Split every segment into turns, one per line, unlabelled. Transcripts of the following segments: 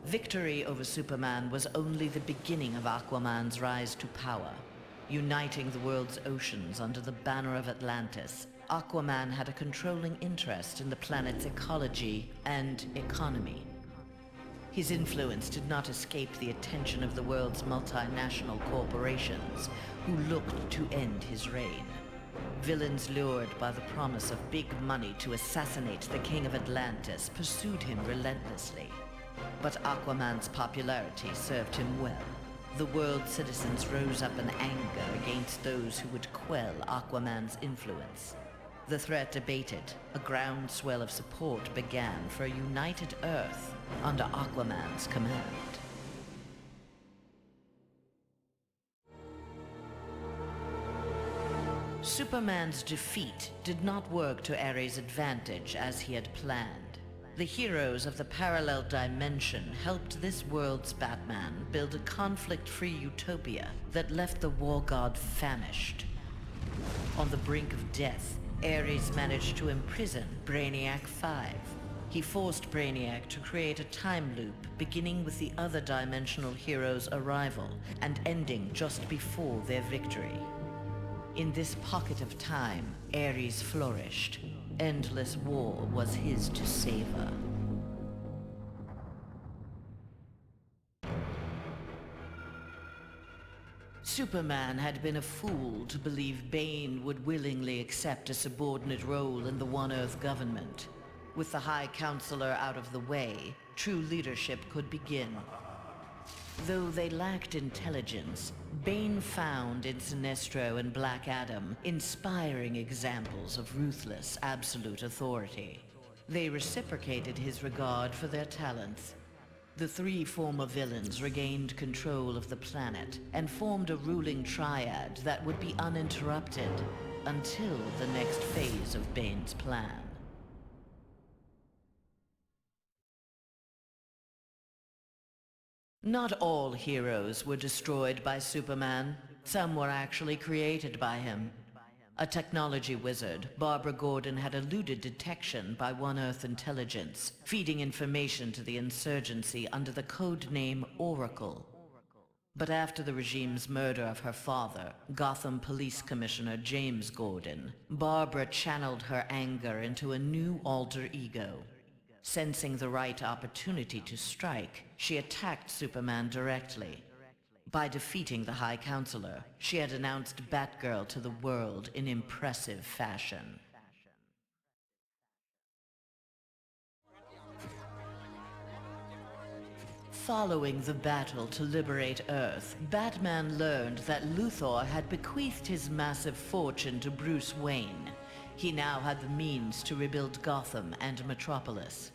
Victory over Superman was only the beginning of Aquaman's rise to power. Uniting the world's oceans under the banner of Atlantis, Aquaman had a controlling interest in the planet's ecology and economy. His influence did not escape the attention of the world's multinational corporations, who looked to end his reign. Villains lured by the promise of big money to assassinate the King of Atlantis pursued him relentlessly. But Aquaman's popularity served him well. The world's citizens rose up in anger against those who would quell Aquaman's influence. The threat abated, a groundswell of support began for a united Earth under Aquaman's command. Superman's defeat did not work to Ares' advantage as he had planned. The heroes of the parallel dimension helped this world's Batman build a conflict-free utopia that left the war god famished. On the brink of death, Ares managed to imprison Brainiac 5. He forced Brainiac to create a time loop beginning with the other dimensional heroes' arrival and ending just before their victory. In this pocket of time, Ares flourished. Endless war was his to savor. Superman had been a fool to believe Bane would willingly accept a subordinate role in the One Earth government. With the High Counselor out of the way, true leadership could begin. Though they lacked intelligence, Bane found in Sinestro and Black Adam inspiring examples of ruthless, absolute authority. They reciprocated his regard for their talents. The three former villains regained control of the planet and formed a ruling triad that would be uninterrupted until the next phase of Bane's plan. Not all heroes were destroyed by Superman. Some were actually created by him. A technology wizard, Barbara Gordon had eluded detection by One Earth intelligence, feeding information to the insurgency under the code name Oracle. But after the regime's murder of her father, Gotham Police Commissioner James Gordon, Barbara channeled her anger into a new alter ego. Sensing the right opportunity to strike, she attacked Superman directly. By defeating the High Counselor, she had announced Batgirl to the world in impressive fashion. Following the battle to liberate Earth, Batman learned that Luthor had bequeathed his massive fortune to Bruce Wayne. He now had the means to rebuild Gotham and Metropolis.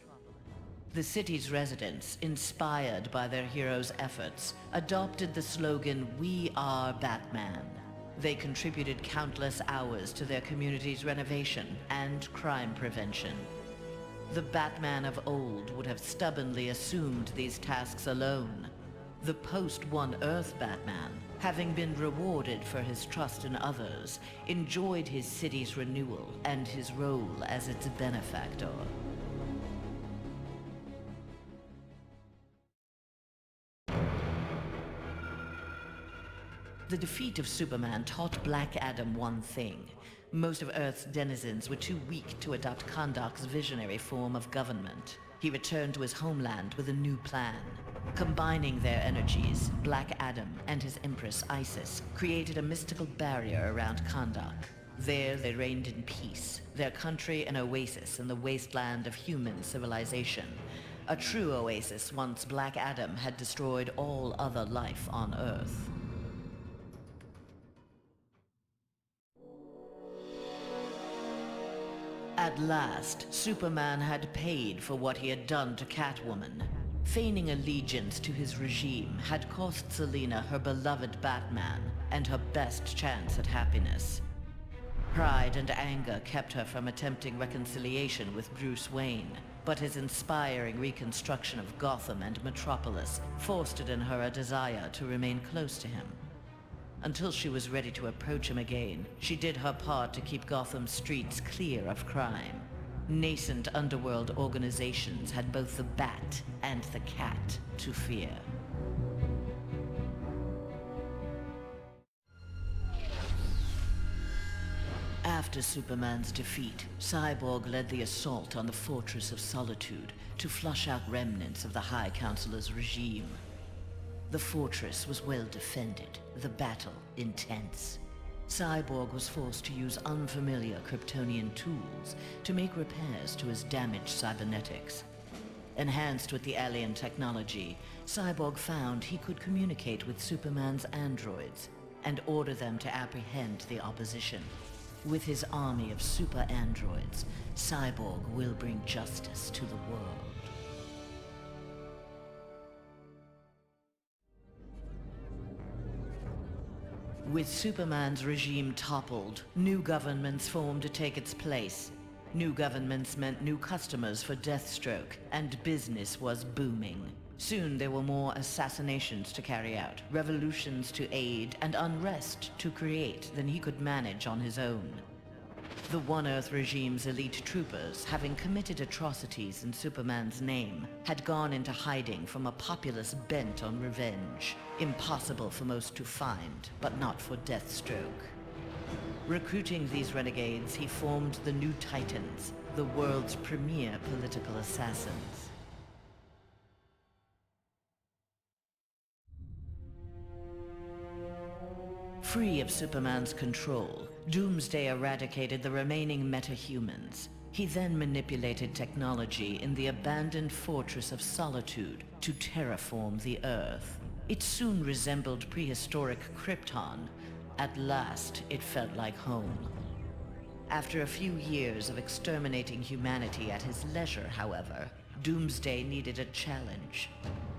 The city's residents, inspired by their hero's efforts, adopted the slogan, "We are Batman." They contributed countless hours to their community's renovation and crime prevention. The Batman of old would have stubbornly assumed these tasks alone. The post-One Earth Batman, having been rewarded for his trust in others, enjoyed his city's renewal and his role as its benefactor. The defeat of Superman taught Black Adam one thing. Most of Earth's denizens were too weak to adopt Kahndaq's visionary form of government. He returned to his homeland with a new plan. Combining their energies, Black Adam and his Empress Isis created a mystical barrier around Kahndaq. There they reigned in peace, their country an oasis in the wasteland of human civilization. A true oasis once Black Adam had destroyed all other life on Earth. At last, Superman had paid for what he had done to Catwoman. Feigning allegiance to his regime had cost Selina her beloved Batman and her best chance at happiness. Pride and anger kept her from attempting reconciliation with Bruce Wayne, but his inspiring reconstruction of Gotham and Metropolis fostered in her a desire to remain close to him. Until she was ready to approach him again, she did her part to keep Gotham's streets clear of crime. Nascent underworld organizations had both the Bat and the Cat to fear. After Superman's defeat, Cyborg led the assault on the Fortress of Solitude to flush out remnants of the High Counselor's regime. The fortress was well defended, the battle intense. Cyborg was forced to use unfamiliar Kryptonian tools to make repairs to his damaged cybernetics. Enhanced with the alien technology, Cyborg found he could communicate with Superman's androids and order them to apprehend the opposition. With his army of super androids, Cyborg will bring justice to the world. With Superman's regime toppled, new governments formed to take its place. New governments meant new customers for Deathstroke, and business was booming. Soon there were more assassinations to carry out, revolutions to aid, and unrest to create than he could manage on his own. The One Earth regime's elite troopers, having committed atrocities in Superman's name, had gone into hiding from a populace bent on revenge. Impossible for most to find, but not for Deathstroke. Recruiting these renegades, he formed the New Titans, the world's premier political assassins. Free of Superman's control, Doomsday eradicated the remaining metahumans. He then manipulated technology in the abandoned Fortress of Solitude to terraform the Earth. It soon resembled prehistoric Krypton. At last, it felt like home. After a few years of exterminating humanity at his leisure, however, Doomsday needed a challenge.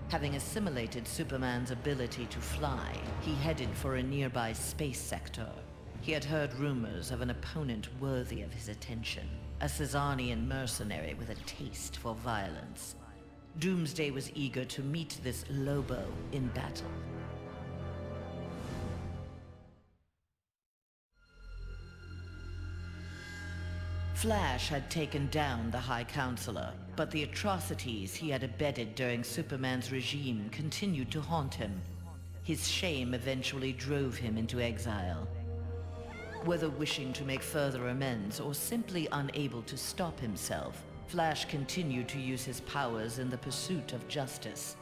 Having assimilated Superman's ability to fly, he headed for a nearby space sector. He had heard rumors of an opponent worthy of his attention, a Cesarian mercenary with a taste for violence. Doomsday was eager to meet this Lobo in battle. Flash had taken down the High Counselor, but the atrocities he had abetted during Superman's regime continued to haunt him. His shame eventually drove him into exile. Whether wishing to make further amends or simply unable to stop himself, Flash continued to use his powers in the pursuit of justice.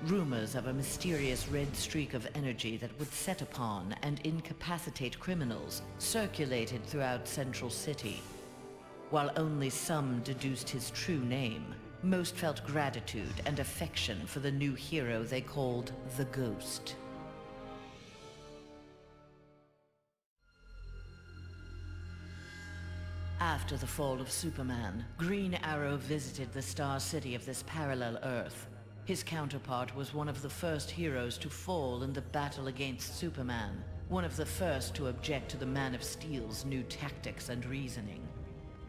Rumors of a mysterious red streak of energy that would set upon and incapacitate criminals circulated throughout Central City. While only some deduced his true name, most felt gratitude and affection for the new hero they called the Ghost. After the fall of Superman, Green Arrow visited the Star City of this parallel Earth. His counterpart was one of the first heroes to fall in the battle against Superman, one of the first to object to the Man of Steel's new tactics and reasoning.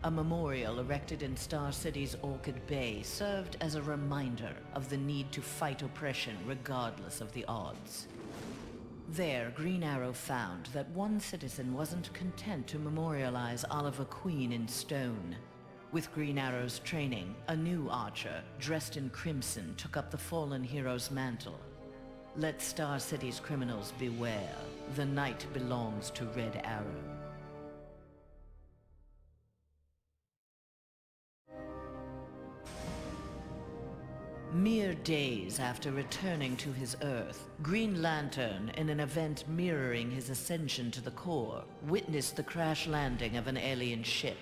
A memorial erected in Star City's Orchid Bay served as a reminder of the need to fight oppression regardless of the odds. There, Green Arrow found that one citizen wasn't content to memorialize Oliver Queen in stone. With Green Arrow's training, a new Archer, dressed in crimson, took up the fallen hero's mantle. Let Star City's criminals beware. The night belongs to Red Arrow. Mere days after returning to his Earth, Green Lantern, in an event mirroring his ascension to the core, witnessed the crash landing of an alien ship.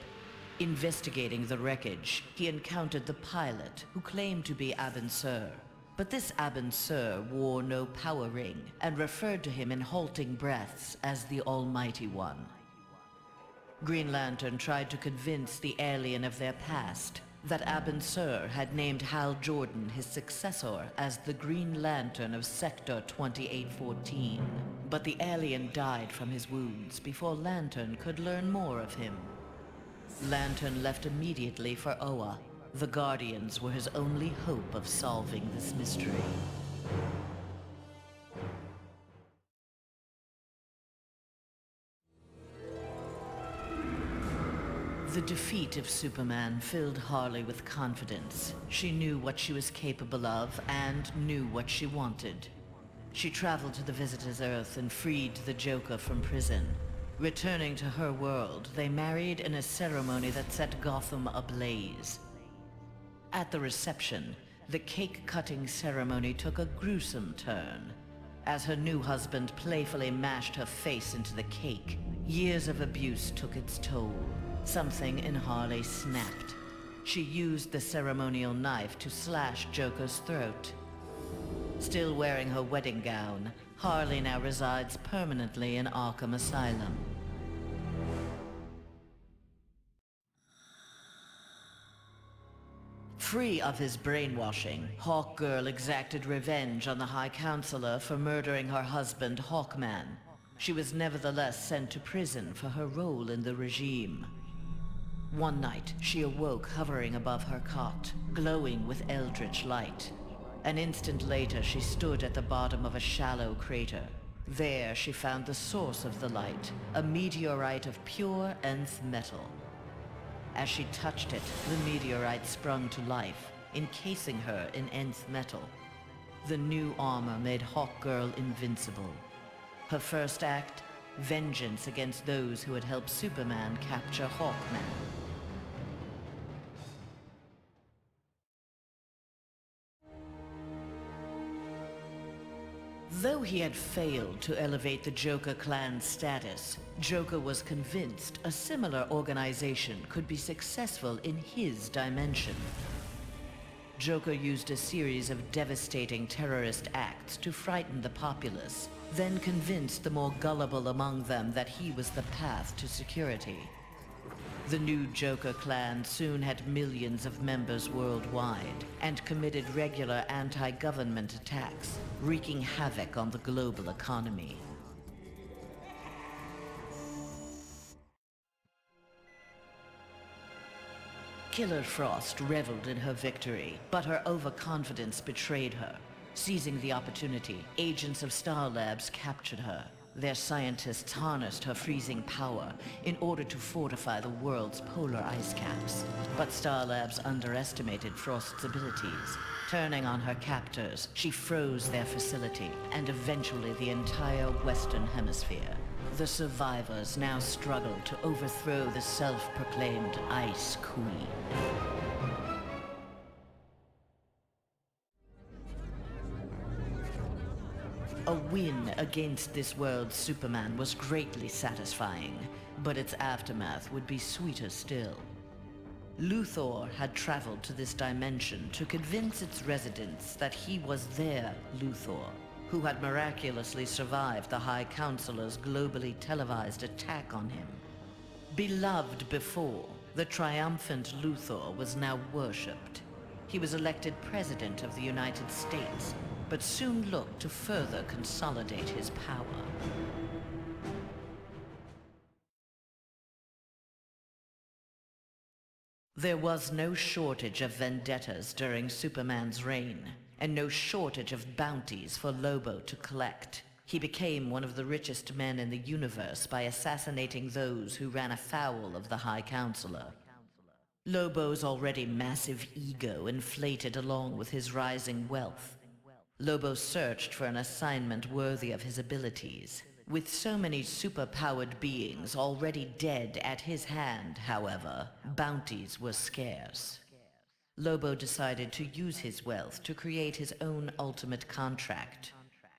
Investigating the wreckage, he encountered the pilot, who claimed to be Abin Sur. But this Abin Sur wore no power ring, and referred to him in halting breaths as the Almighty One. Green Lantern tried to convince the alien of their past, that Abin Sur had named Hal Jordan, his successor, as the Green Lantern of Sector 2814. But the alien died from his wounds before Lantern could learn more of him. Lantern left immediately for Oa. The Guardians were his only hope of solving this mystery. The defeat of Superman filled Harley with confidence. She knew what she was capable of and knew what she wanted. She traveled to the Visitor's Earth and freed the Joker from prison. Returning to her world, they married in a ceremony that set Gotham ablaze. At the reception, the cake-cutting ceremony took a gruesome turn. As her new husband playfully mashed her face into the cake, years of abuse took its toll. Something in Harley snapped. She used the ceremonial knife to slash Joker's throat. Still wearing her wedding gown, Harley now resides permanently in Arkham Asylum. Free of his brainwashing, Hawkgirl exacted revenge on the High Counselor for murdering her husband, Hawkman. She was nevertheless sent to prison for her role in the regime. One night, she awoke hovering above her cot, glowing with eldritch light. An instant later, she stood at the bottom of a shallow crater. There, she found the source of the light, a meteorite of pure nth metal. As she touched it, the meteorite sprung to life, encasing her in nth metal. The new armor made Hawkgirl invincible. Her first act, vengeance against those who had helped Superman capture Hawkman. Though he had failed to elevate the Joker clan's status, Joker was convinced a similar organization could be successful in his dimension. Joker used a series of devastating terrorist acts to frighten the populace, then convinced the more gullible among them that he was the path to security. The new Joker clan soon had millions of members worldwide and committed regular anti-government attacks, wreaking havoc on the global economy. Killer Frost reveled in her victory, but her overconfidence betrayed her. Seizing the opportunity, agents of Star Labs captured her. Their scientists harnessed her freezing power in order to fortify the world's polar ice caps. But Star Labs underestimated Frost's abilities. Turning on her captors, she froze their facility and eventually the entire Western Hemisphere. The survivors now struggle to overthrow the self-proclaimed Ice Queen. A win against this world's Superman was greatly satisfying, but its aftermath would be sweeter still. Luthor had traveled to this dimension to convince its residents that he was their Luthor, who had miraculously survived the High Counselor's globally televised attack on him. Beloved before, the triumphant Luthor was now worshipped. He was elected President of the United States, but soon looked to further consolidate his power. There was no shortage of vendettas during Superman's reign, and no shortage of bounties for Lobo to collect. He became one of the richest men in the universe by assassinating those who ran afoul of the High Counselor. Lobo's already massive ego inflated along with his rising wealth. Lobo searched for an assignment worthy of his abilities. With so many super-powered beings already dead at his hand, however, bounties were scarce. Lobo decided to use his wealth to create his own ultimate contract.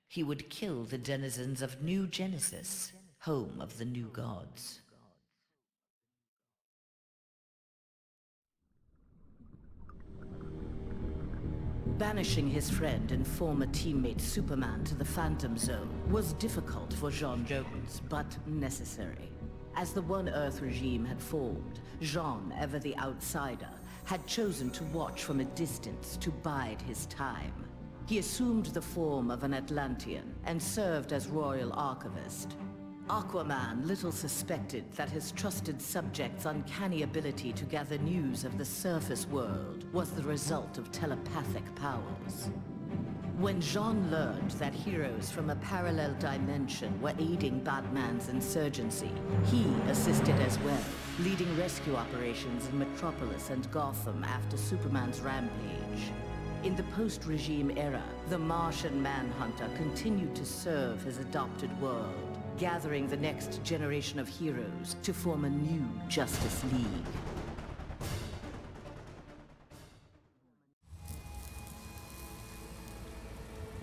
He would kill the denizens of New Genesis, home of the new gods. Banishing his friend and former teammate Superman to the Phantom Zone was difficult for J'onn J'onzz, but necessary. As the One Earth regime had formed, J'onn, ever the outsider, had chosen to watch from a distance to bide his time. He assumed the form of an Atlantean and served as royal archivist. Aquaman little suspected that his trusted subject's uncanny ability to gather news of the surface world was the result of telepathic powers. When J'onn learned that heroes from a parallel dimension were aiding Batman's insurgency, he assisted as well, leading rescue operations in Metropolis and Gotham after Superman's rampage. In the post-regime era, the Martian Manhunter continued to serve his adopted world, gathering the next generation of heroes to form a new Justice League.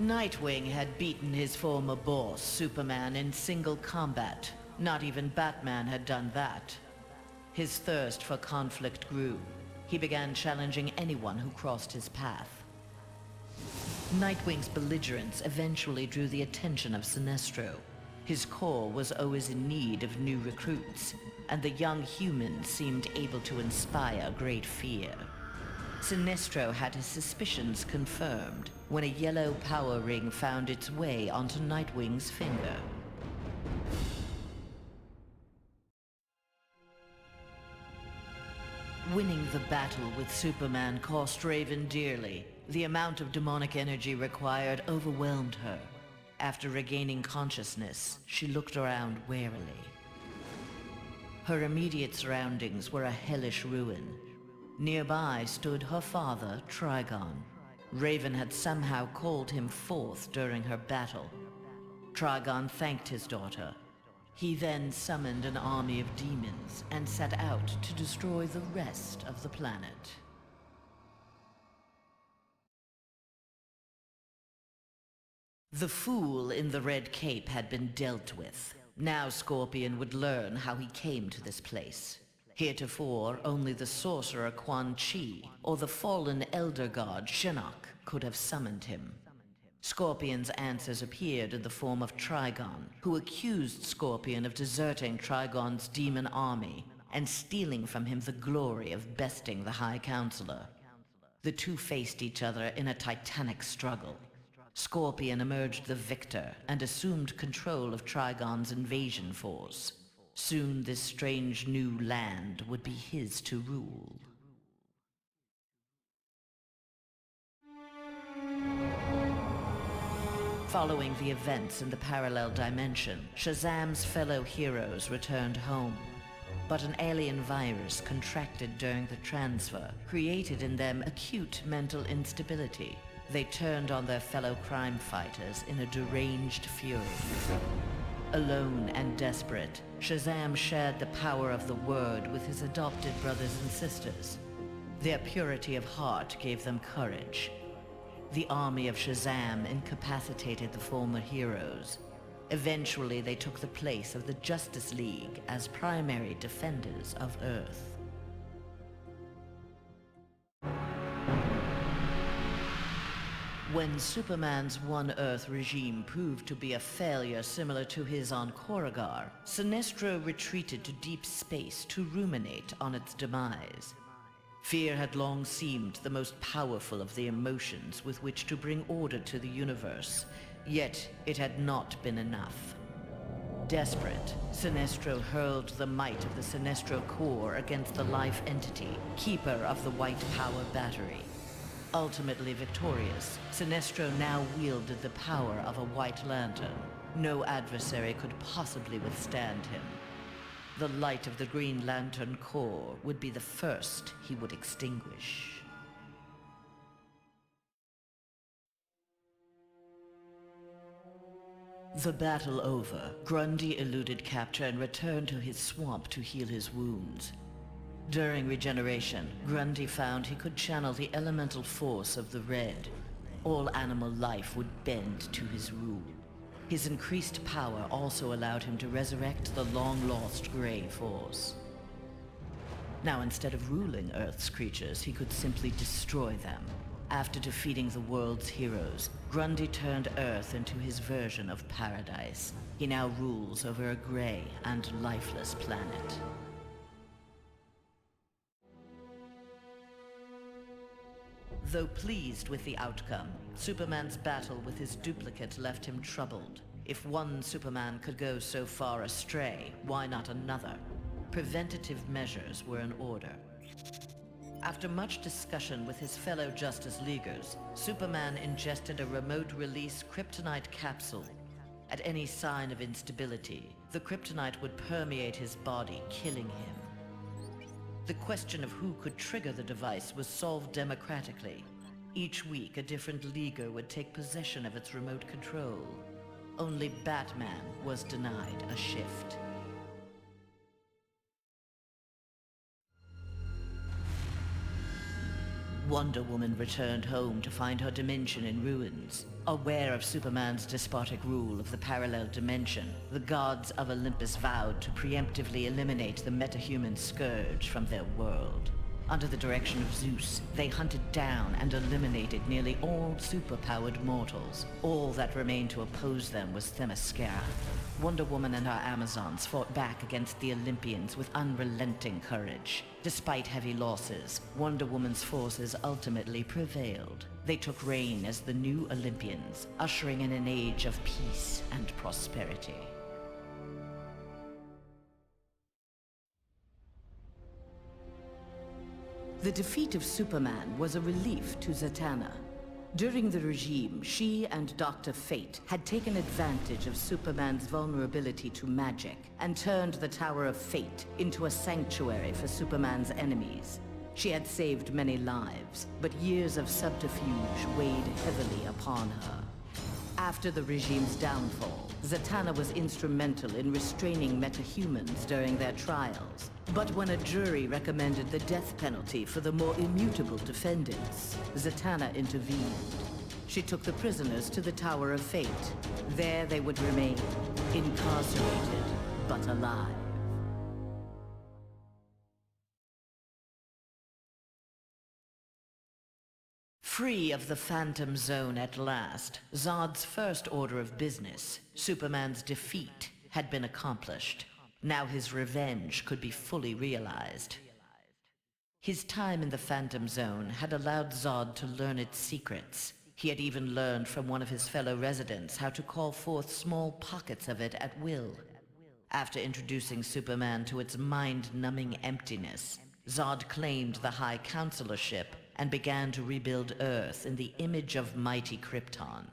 Nightwing had beaten his former boss, Superman, in single combat. Not even Batman had done that. His thirst for conflict grew. He began challenging anyone who crossed his path. Nightwing's belligerence eventually drew the attention of Sinestro. His corps was always in need of new recruits, and the young human seemed able to inspire great fear. Sinestro had his suspicions confirmed when a yellow power ring found its way onto Nightwing's finger. Winning the battle with Superman cost Raven dearly. The amount of demonic energy required overwhelmed her. After regaining consciousness, she looked around warily. Her immediate surroundings were a hellish ruin. Nearby stood her father, Trigon. Raven had somehow called him forth during her battle. Trigon thanked his daughter. He then summoned an army of demons and set out to destroy the rest of the planet. The fool in the red cape had been dealt with. Now Scorpion would learn how he came to this place. Heretofore, only the sorcerer Quan Chi or the fallen elder god Shinnok could have summoned him. Scorpion's answers appeared in the form of Trigon, who accused Scorpion of deserting Trigon's demon army and stealing from him the glory of besting the High Counselor. The two faced each other in a titanic struggle. Scorpion emerged the victor and assumed control of Trigon's invasion force. Soon this strange new land would be his to rule. Following the events in the parallel dimension, Shazam's fellow heroes returned home. But an alien virus contracted during the transfer created in them acute mental instability. They turned on their fellow crime fighters in a deranged fury. Alone and desperate, Shazam shared the power of the Word with his adopted brothers and sisters. Their purity of heart gave them courage. The army of Shazam incapacitated the former heroes. Eventually, they took the place of the Justice League as primary defenders of Earth. When Superman's One Earth regime proved to be a failure similar to his on Korugar, Sinestro retreated to deep space to ruminate on its demise. Fear had long seemed the most powerful of the emotions with which to bring order to the universe, yet it had not been enough. Desperate, Sinestro hurled the might of the Sinestro Corps against the life entity, keeper of the White Power Battery. Ultimately victorious, Sinestro now wielded the power of a White Lantern. No adversary could possibly withstand him. The light of the Green Lantern Corps would be the first he would extinguish. The battle over, Grundy eluded capture and returned to his swamp to heal his wounds. During regeneration, Grundy found he could channel the elemental force of the Red. All animal life would bend to his rule. His increased power also allowed him to resurrect the long-lost Grey Force. Now, instead of ruling Earth's creatures, he could simply destroy them. After defeating the world's heroes, Grundy turned Earth into his version of paradise. He now rules over a gray and lifeless planet. Though pleased with the outcome, Superman's battle with his duplicate left him troubled. If one Superman could go so far astray, why not another? Preventative measures were in order. After much discussion with his fellow Justice Leaguers, Superman ingested a remote-release kryptonite capsule. At any sign of instability, the kryptonite would permeate his body, killing him. The question of who could trigger the device was solved democratically. Each week, a different Leaguer would take possession of its remote control. Only Batman was denied a shift. Wonder Woman returned home to find her dimension in ruins. Aware of Superman's despotic rule of the parallel dimension, the gods of Olympus vowed to preemptively eliminate the metahuman scourge from their world. Under the direction of Zeus, they hunted down and eliminated nearly all superpowered mortals. All that remained to oppose them was Themyscira. Wonder Woman and her Amazons fought back against the Olympians with unrelenting courage. Despite heavy losses, Wonder Woman's forces ultimately prevailed. They took reign as the new Olympians, ushering in an age of peace and prosperity. The defeat of Superman was a relief to Zatanna. During the regime, she and Dr. Fate had taken advantage of Superman's vulnerability to magic and turned the Tower of Fate into a sanctuary for Superman's enemies. She had saved many lives, but years of subterfuge weighed heavily upon her. After the regime's downfall, Zatanna was instrumental in restraining metahumans during their trials. But when a jury recommended the death penalty for the more immutable defendants, Zatanna intervened. She took the prisoners to the Tower of Fate. There they would remain, incarcerated, but alive. Free of the Phantom Zone at last, Zod's first order of business, Superman's defeat, had been accomplished. Now his revenge could be fully realized. His time in the Phantom Zone had allowed Zod to learn its secrets. He had even learned from one of his fellow residents how to call forth small pockets of it at will. After introducing Superman to its mind-numbing emptiness, Zod claimed the High Counselorship and began to rebuild Earth in the image of mighty Krypton.